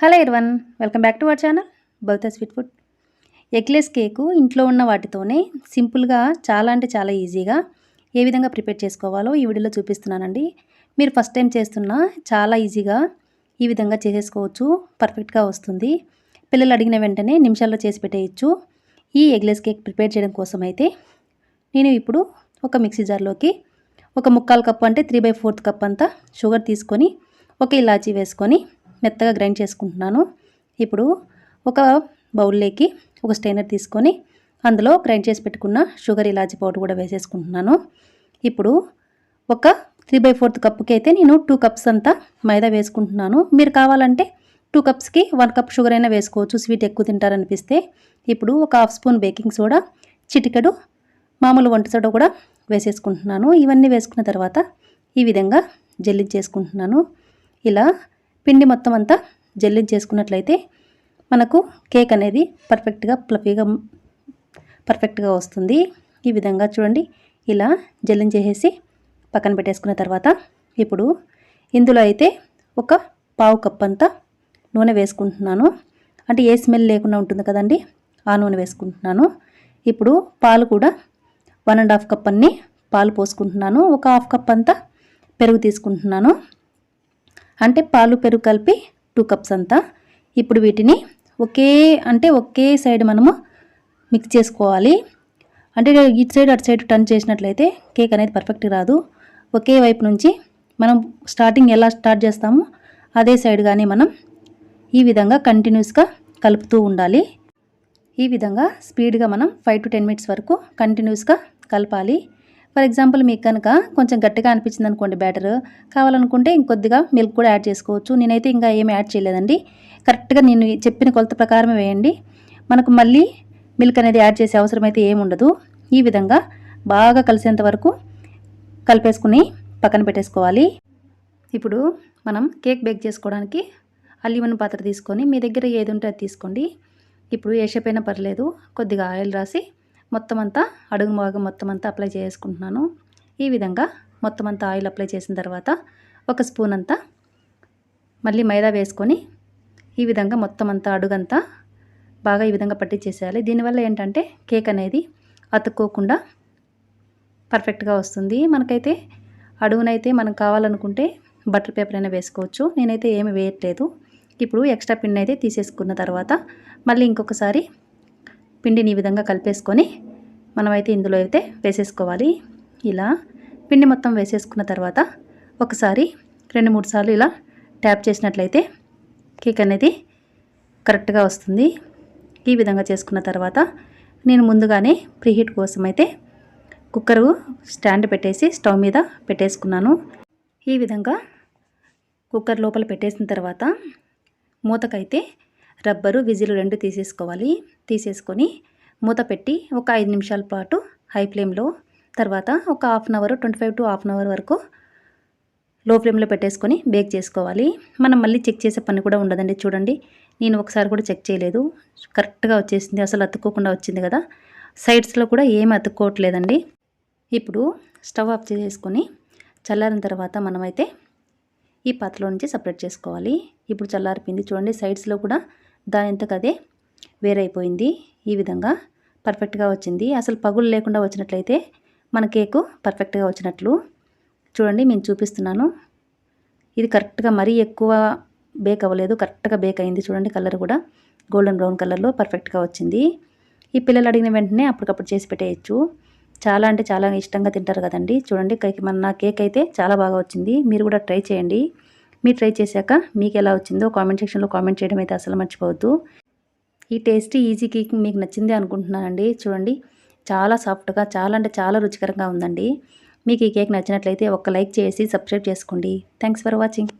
Hello everyone, welcome back to our channel బౌతా sweet food. Eggless cake ఇంట్లో ఉన్న వాటితోనే సింపుల్గా చాలా అంటే చాలా ఈజీగా ఏ విధంగా ప్రిపేర్ చేసుకోవాలో ఈ వీడియోలో చూపిస్తున్నానండి. మీరు ఫస్ట్ టైం చేస్తున్నా చాలా ఈజీగా ఈ విధంగా చేసేసుకోవచ్చు, పర్ఫెక్ట్గా వస్తుంది. పిల్లలు అడిగిన వెంటనే నిమిషాల్లో చేసి పెట్టేయచ్చు. ఈ ఎగ్లెస్ కేక్ ప్రిపేర్ చేయడం కోసం అయితే నేను ఇప్పుడు ఒక మిక్సీ జార్లోకి ఒక 3/4 కప్పు అంటే 3/4 కప్ అంతా షుగర్ తీసుకొని ఒక ఇలాచీ వేసుకొని మెత్తగా గ్రైండ్ చేసుకుంటున్నాను. ఇప్పుడు ఒక బౌల్లోకి ఒక స్టైనర్ తీసుకొని అందులో గ్రైండ్ చేసి పెట్టుకున్న షుగర్ ఇలాచీ పౌడర్ కూడా వేసేసుకుంటున్నాను. ఇప్పుడు ఒక 3/4 కప్పుకి అయితే నేను 2 కప్స్ అంతా మైదా వేసుకుంటున్నాను. మీరు కావాలంటే 2 కప్స్కి 1 కప్ షుగర్ అయినా వేసుకోవచ్చు, స్వీట్ ఎక్కువ తింటారనిపిస్తే. ఇప్పుడు ఒక హాఫ్ స్పూన్ బేకింగ్ సోడా, చిటికెడు మామూలు వంట సోడా కూడా వేసేసుకుంటున్నాను. ఇవన్నీ వేసుకున్న తర్వాత ఈ విధంగా జల్లించేసుకుంటున్నాను. ఇలా పిండి మొత్తం అంతా జల్లించేసుకున్నట్లయితే మనకు కేక్ అనేది పర్ఫెక్ట్గా వస్తుంది. ఈ విధంగా చూడండి, ఇలా జల్లించేసి పక్కన పెట్టేసుకున్న తర్వాత ఇప్పుడు ఇందులో అయితే ఒక 1/2 కప్ అంతా నూనె వేసుకుంటున్నాను. అంటే ఏ స్మెల్ లేకుండా ఉంటుంది కదండి, ఆ నూనె వేసుకుంటున్నాను. ఇప్పుడు పాలు కూడా 1.5 కప్ అన్ని పాలు పోసుకుంటున్నాను. ఒక 1/2 కప్ అంతా పెరుగు తీసుకుంటున్నాను. అంటే పాలు పెరుగు కలిపి 2 కప్స్ అంతా. ఇప్పుడు వీటిని ఒకే సైడ్ మనము మిక్స్ చేసుకోవాలి. అంటే ఇటు సైడ్ అటు సైడ్ టర్న్ చేసినట్లయితే కేక్ అనేది పర్ఫెక్ట్గా రాదు. ఒకే వైపు నుంచి మనం స్టార్టింగ్ ఎలా స్టార్ట్ చేస్తామో అదే సైడ్ కానీ మనం ఈ విధంగా కంటిన్యూస్గా కలుపుతూ ఉండాలి. ఈ విధంగా స్పీడ్గా మనం 5 to 10 minutes వరకు కంటిన్యూస్గా కలపాలి. ఫర్ ఎగ్జాంపుల్ మీకు కనుక కొంచెం గట్టిగా అనిపించింది అనుకోండి బ్యాటర్, కావాలనుకుంటే ఇంకొద్దిగా మిల్క్ కూడా యాడ్ చేసుకోవచ్చు. నేనైతే ఇంకా ఏమి యాడ్ చేయలేదండి. కరెక్ట్గా నేను చెప్పిన కొలత ప్రకారమే వేయండి. మనకు మళ్ళీ మిల్క్ అనేది యాడ్ చేసే అవసరం అయితే ఏముండదు. ఈ విధంగా బాగా కలిసేంత వరకు కలిపేసుకుని పక్కన పెట్టేసుకోవాలి. ఇప్పుడు మనం కేక్ బేక్ చేసుకోవడానికి అల్యూమినియం పాత్ర తీసుకొని, మీ దగ్గర ఏది ఉంటే అది తీసుకోండి. ఇప్పుడు ఏ షేప్ అయినా పర్లేదు, కొద్దిగా ఆయిల్ రాసి మొత్తం అంతా అడుగు భాగం మొత్తం అంతా అప్లై చేసుకుంటున్నాను. ఈ విధంగా మొత్తం అంతా ఆయిల్ అప్లై చేసిన తర్వాత ఒక స్పూన్ అంతా మళ్ళీ మైదా వేసుకొని ఈ విధంగా మొత్తం అంతా అడుగంతా బాగా ఈ విధంగా పట్టించేసేయాలి. దీనివల్ల ఏంటంటే కేక్ అనేది అతుక్కోకుండా పర్ఫెక్ట్గా వస్తుంది. మనకైతే అడుగునైతే మనం కావాలనుకుంటే బటర్ పేపర్ అయినా వేసుకోవచ్చు. నేనైతే ఏమి వేయట్లేదు. ఇప్పుడు ఎక్స్ట్రా పిండి అయితే తీసేసుకున్న తర్వాత మళ్ళీ ఇంకొకసారి పిండిని ఈ విధంగా కలిపేసుకొని మనమైతే ఇందులో అయితే వేసేసుకోవాలి. ఇలా పిండి మొత్తం వేసేసుకున్న తర్వాత ఒకసారి 2-3 సార్లు ఇలా ట్యాప్ చేసినట్లయితే కేక్ అనేది కరెక్ట్గా వస్తుంది. ఈ విధంగా చేసుకున్న తర్వాత నేను ముందుగానే ప్రీహీట్ కోసం అయితే కుక్కరు స్టాండ్ పెట్టేసి స్టవ్ మీద పెట్టేసుకున్నాను. ఈ విధంగా కుక్కర్ లోపల పెట్టేసిన తర్వాత మూతకైతే రబ్బరు విజిల్ 2 తీసేసుకోవాలి. తీసేసుకొని మూత పెట్టి ఒక 5 నిమిషాల పాటు హై ఫ్లేమ్లో, తర్వాత ఒక 1/2 అవర్ 25 to 1/2 అవర్ వరకు లో ఫ్లేమ్లో పెట్టేసుకొని బేక్ చేసుకోవాలి. మనం మళ్ళీ చెక్ చేసే పని కూడా ఉండదండి. చూడండి, నేను ఒకసారి కూడా చెక్ చేయలేదు, కరెక్ట్గా వచ్చేసింది. అసలు అతుక్కోకుండా వచ్చింది కదా, సైడ్స్లో కూడా ఏమి అతుక్కోవట్లేదండి. ఇప్పుడు స్టవ్ ఆఫ్ చేసుకొని చల్లారిన తర్వాత మనమైతే ఈ పాత్రలో నుంచి సపరేట్ చేసుకోవాలి. ఇప్పుడు చల్లారిపోయింది చూడండి, సైడ్స్లో కూడా దానింతకు అదే వేరైపోయింది. ఈ విధంగా పర్ఫెక్ట్గా వచ్చింది. అసలు పగులు లేకుండా వచ్చినట్లయితే మన కేకు పర్ఫెక్ట్గా వచ్చినట్లు. చూడండి, నేను చూపిస్తున్నాను. ఇది కరెక్ట్గా మరీ ఎక్కువ బేక్ అవ్వలేదు, కరెక్ట్గా బేక్ అయింది. చూడండి, కలర్ కూడా గోల్డెన్ బ్రౌన్ కలర్లో పర్ఫెక్ట్గా వచ్చింది. ఈ పిల్లలు అడిగిన వెంటనే అప్పటికప్పుడు చేసి పెట్టేయచ్చు. చాలా అంటే చాలా ఇష్టంగా తింటారు కదండి. చూడండి, నా కేక్ అయితే చాలా బాగా వచ్చింది. మీరు కూడా ట్రై చేయండి. మీరు ట్రై చేశాక మీకు ఎలా వచ్చిందో కామెంట్ సెక్షన్లో కామెంట్ చేయడం అయితే అసలు మర్చిపోవద్దు. ఈ టేస్టీ ఈజీ కేక్ మీకు నచ్చిందే అనుకుంటున్నానండి. చూడండి, చాలా సాఫ్ట్గా, చాలా అంటే చాలా రుచికరంగా ఉందండి. మీకు ఈ కేక్ నచ్చినట్లయితే ఒక లైక్ చేసి సబ్స్క్రైబ్ చేసుకోండి. Thanks for watching.